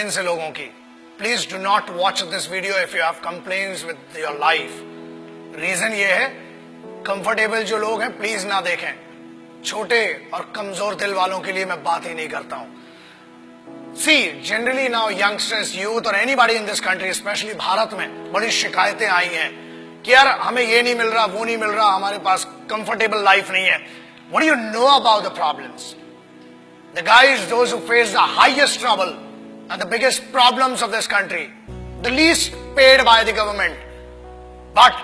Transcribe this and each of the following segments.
Complains है लोगों की, please do not watch this video if you have complaints with your life. Reason ये है, कंफर्टेबल जो लोग हैं प्लीज ना देखें। छोटे और कमजोर दिल वालों के लिए मैं बात ही नहीं करता हूं। See generally now youngsters, youth और anybody in this country, specially Bharat में बड़ी शिकायतें आई हैं कि यार हमें ये नहीं मिल रहा, वो नहीं मिल रहा, हमारे पास कंफर्टेबल लाइफ नहीं है। What do you know about the problems? The guys, those who face the highest trouble and the biggest problems of this country, the least paid by the government, but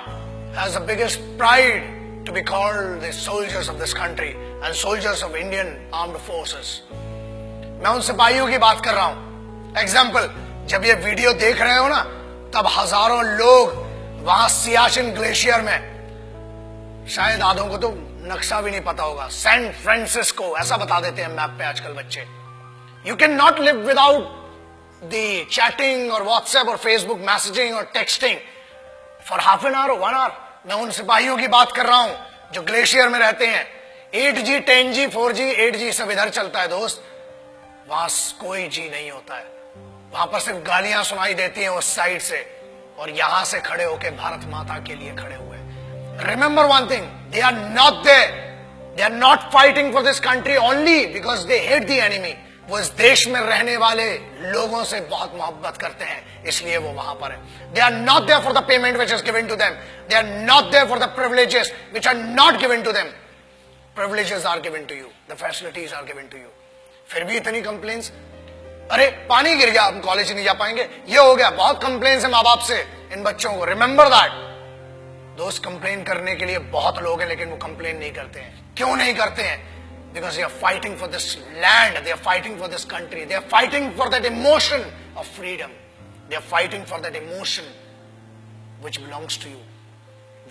has the biggest pride to be called the soldiers of this country and soldiers of Indian Armed Forces. मैं उन सिपाहियों की बात कर रहा हूं। Example, जब ये वीडियो देख रहे हो ना, तब हजारों लोग वहां सियाचिन ग्लेशियर में, शायद आधों को तो नक्शा भी नहीं पता होगा, सैन फ्रांसिस्को ऐसा बता देते हैं मैप पे आजकल बच्चे। You can not live without the chatting और व्हाट्सएप और फेसबुक मैसेजिंग और texting for half an hour और 1 आवर। मैं उन सिपाहियों की बात कर रहा हूं जो ग्लेशियर में रहते हैं। 8G 10G 4G 8G सब इधर चलता है दोस्त, वहां कोई जी नहीं होता है। वहां पर सिर्फ गालियां सुनाई देती हैं उस साइड से, और यहां से खड़े होकर भारत माता के लिए खड़े हुए। Remember one thing, they are not there. They are not fighting for this country only because they hate the enemy. वो इस देश में रहने वाले लोगों से बहुत मोहब्बत करते हैं, इसलिए वो वहां पर है। They are not there for the payment which is given to them. They are not there for the privileges which are not given to them. Privileges are given to you. The facilities are given to you. फिर भी इतनी complains, अरे पानी गिर गया, हम college नहीं जा पाएंगे, ये हो गया। बहुत कंप्लेन्स है माँ बाप से इन बच्चों को। Remember that. दोस्त, कंप्लेन करने के लिए बहुत लोग हैं, लेकिन वो कंप्लेन नहीं करते हैं। क्यों नहीं करते हैं? Because they are fighting for this land, they are fighting for this country, they are fighting for that emotion of freedom, they are fighting for that emotion which belongs to you,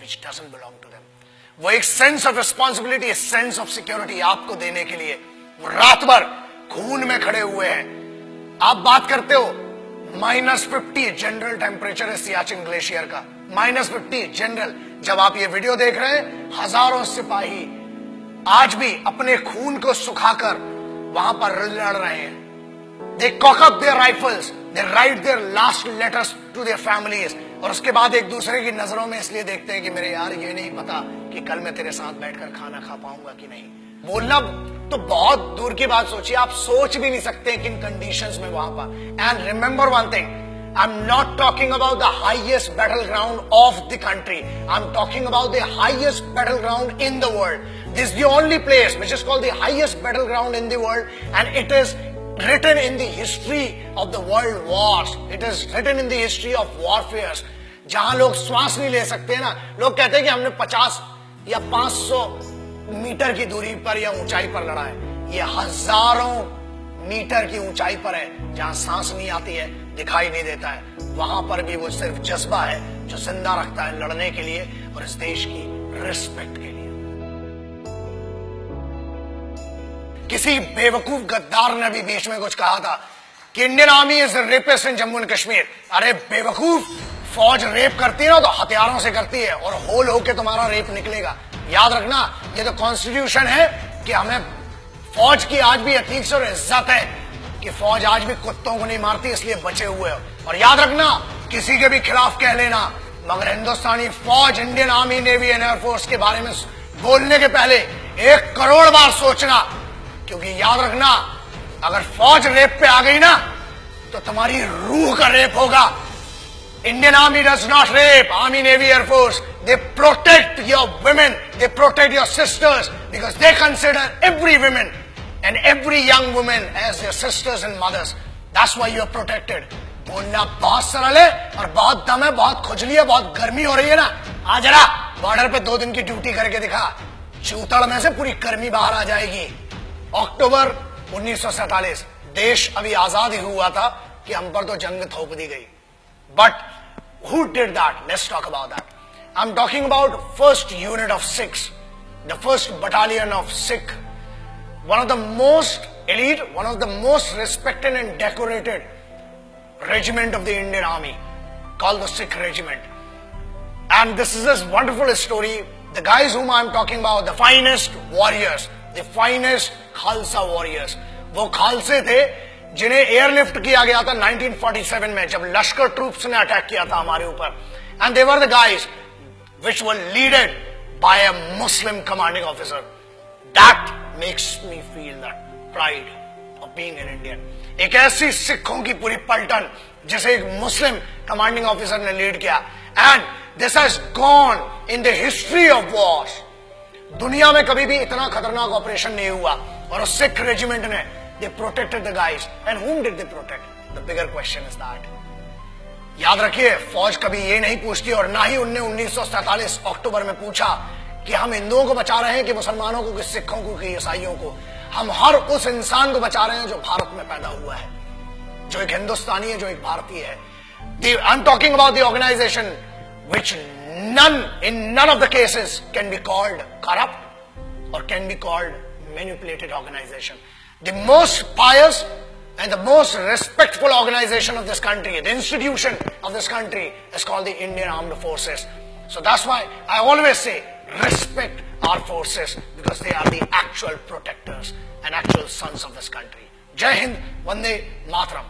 which doesn't belong to them. वो एक sense of responsibility, sense of security आपको देने के लिए वो रात भर खून में खड़े हुए हैं। आप बात करते हो -50 जनरल टेम्परेचर है सियाचिन ग्लेशियर का, -50 जनरल। जब आप ये वीडियो देख रहे हैं, हजारों सिपाही आज भी अपने खून को सुखाकर वहां पर लड़ रहे हैं। They cock up their rifles, they write their last letters to their families, और उसके बाद एक दूसरे की नजरों में इसलिए देखते हैं कि मेरे यार ये नहीं पता कि कल मैं तेरे साथ बैठकर खाना खा पाऊंगा कि नहीं। बोलना तो बहुत दूर की बात सोचिए, आप सोच भी नहीं सकते किन कंडीशंस में वहां पर। And remember one thing, I'm not talking about the highest battleground of the country. I'm talking about the highest battleground in the world. This is the only place which is called the highest battleground in the world, and it is written in the history of the world wars. It is written in the history of warfares. जहां लोग श्वास नहीं ले सकते ना, लोग कहते हैं कि हमने 50 या 500 मीटर की दूरी पर या ऊंचाई पर लड़ा है। ये हजारों मीटर की ऊंचाई पर है, जहां सांस नहीं आती है, दिखाई नहीं देता है। वहां पर भी वो सिर्फ जज्बा है जो जिंदा रखता है लड़ने के लिए और इस देश की रिस्पेक्ट के लिए। किसी बेवकूफ गद्दार ने भी बीच में कुछ कहा था कि Indian army is rapist in Jammu and Kashmir. अरे बेवकूफ, फौज रेप करती है ना तो हथियारों से करती है, और होल होके तुम्हारा रेप निकलेगा। याद रखना, ये तो कॉन्स्टिट्यूशन है कि हमें फौज की आज भी अतीक और इज्जत है कि फौज आज भी कुत्तों को नहीं मारती, इसलिए बचे हुए हो। और याद रखना, किसी के भी खिलाफ कह लेना, मगर हिंदुस्तानी फौज, Indian army, navy and air force के बारे में बोलने के पहले 1 करोड़ बार सोचना, क्योंकि याद रखना, अगर फौज रेप पे आ गई ना तो तुम्हारी रूह का रेप होगा। Indian Army does not rape. Army, Navy, Air Force, they protect your women, they protect your sisters, because they consider every woman and every young woman as their sisters and mothers. That's why you are protected. बोलना बहुत सरल है और बहुत दम है, बहुत खुजली है, बहुत गर्मी हो रही है ना, आ जरा बॉर्डर पे 2 दिन की ड्यूटी करके दिखा, चूतड़ में से पूरी गर्मी बाहर आ जाएगी। अक्टूबर 1947 देश अभी आजाद ही हुआ था कि हम पर तो जंग थोप दी गई। But who did that? Let's talk about that. I'm talking about first unit of Sikhs, the first battalion of Sikh, one of the most elite, one of the most respected and decorated regiment of the Indian Army, called the Sikh Regiment. And this is this wonderful story. The guys whom I'm talking about, the finest warriors, the finest Khalsa warriors. वो खालसे थे जिन्हें airlift किया गया था 1947 में, जब लश्कर troops ने attack किया था हमारे ऊपर, and they were the guys which were leaded by a Muslim commanding officer. That makes me feel that pride of being an Indian. एक ऐसी सिखों की पूरी पलटन जिसे एक मुस्लिम कमांडिंग ऑफिसर ने लीड किया, and this has gone in the history of wars. दुनिया में कभी भी इतना खतरनाक ऑपरेशन नहीं हुआ, और उस सिख रेजिमेंट ने they protected the guys. And whom did they protect? The bigger question is that. याद रखिए, फौज कभी ये नहीं पूछती, और ना ही उनने 1947 अक्टूबर में पूछा कि हम हिंदुओं को बचा रहे हैं कि मुसलमानों को, कि सिखों को, कि ईसाइयों को. हम हर उस इंसान को बचा रहे हैं जो भारत में पैदा हुआ है, जो एक हिंदुस्तानी है, जो एक भारतीय है. I am talking about the organisation which in none of the cases can be called corrupt or can be called manipulated organization. The most pious and the most respectful organization of this country, the institution of this country, is called the Indian Armed Forces. So that's why I always say respect our forces, because they are the actual protectors and actual sons of this country. Jai Hind, Vande Mataram.